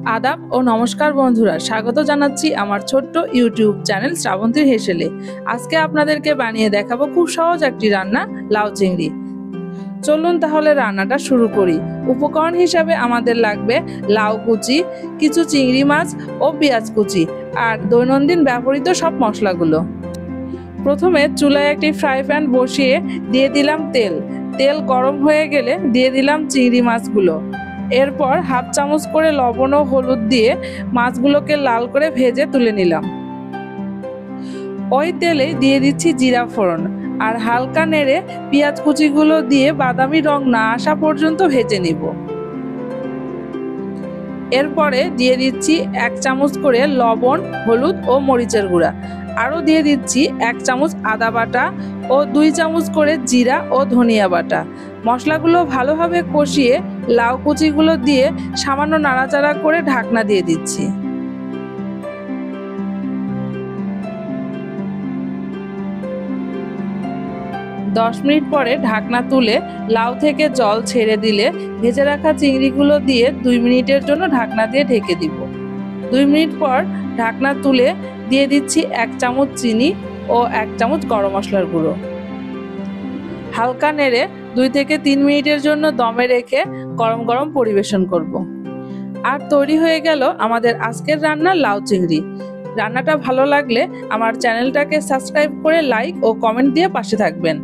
আদাব ও নমস্কার বন্ধুরা, স্বাগত জানাচ্ছি আমার ছোট্ট ইউটিউব চ্যানেল শ্রাবন্তীর হেসেলে। আজকে আপনাদেরকে বানিয়ে দেখাবো খুব সহজ একটি রান্না, লাউ চিংড়ি। চলুন তাহলে রান্নাটা শুরু করি। উপকরণ হিসাবে আমাদের লাগবে লাউ কুচি, কিছু চিংড়ি মাছ ও পেঁয়াজ কুচি আর দৈনন্দিন ব্যবহৃত সব মশলাগুলো। প্রথমে চুলায় একটি ফ্রাই প্যান বসিয়ে দিয়ে দিলাম তেল। তেল গরম হয়ে গেলে দিয়ে দিলাম চিংড়ি মাছগুলো। এরপর হাফ চামচ করে লবণ ও হলুদ দিয়ে মাছগুলোকে লাল করে ভেজে তুলে নিলাম। ওই তেলে দিয়ে দিচ্ছি জিরা ফোড়ন আর হালকা নেড়ে পেঁয়াজ কুচিগুলো দিয়ে বাদামি রং না আসা পর্যন্ত ভেজে নিব। এরপরে দিয়ে দিচ্ছি 1 চামচ করে লবণ, হলুদ ও মরিচের গুঁড়া। আরও দিয়ে দিচ্ছি 1 চামচ আদা বাটা ও 2 চামচ করে জিরা ও ধনিয়া বাটা। মশলাগুলো ভালোভাবে কষিয়ে লাউ কুচিগুলো দিয়ে সামান্য নাড়াচাড়া করে ঢাকনা দিয়ে দিচ্ছি। দশ মিনিট পরে ঢাকনা তুলে লাউ থেকে জল ছেড়ে দিলে ভেজে রাখা চিংড়িগুলো দিয়ে 2 মিনিটের জন্য ঢাকনা দিয়ে ঢেকে দিব। 2 মিনিট পর ঢাকনা তুলে দিয়ে দিচ্ছি 1 চামচ চিনি ও 1 চামচ গরম মশলার গুঁড়ো। হালকা নেড়ে 2 থেকে 3 মিনিটের জন্য দমে রেখে গরম গরম পরিবেশন করব। আর তৈরি হয়ে গেল আমাদের আজকের রান্না লাউ চিংড়ি। রান্নাটা ভালো লাগলে আমার চ্যানেলটাকে সাবস্ক্রাইব করে লাইক ও কমেন্ট দিয়ে পাশে থাকবেন।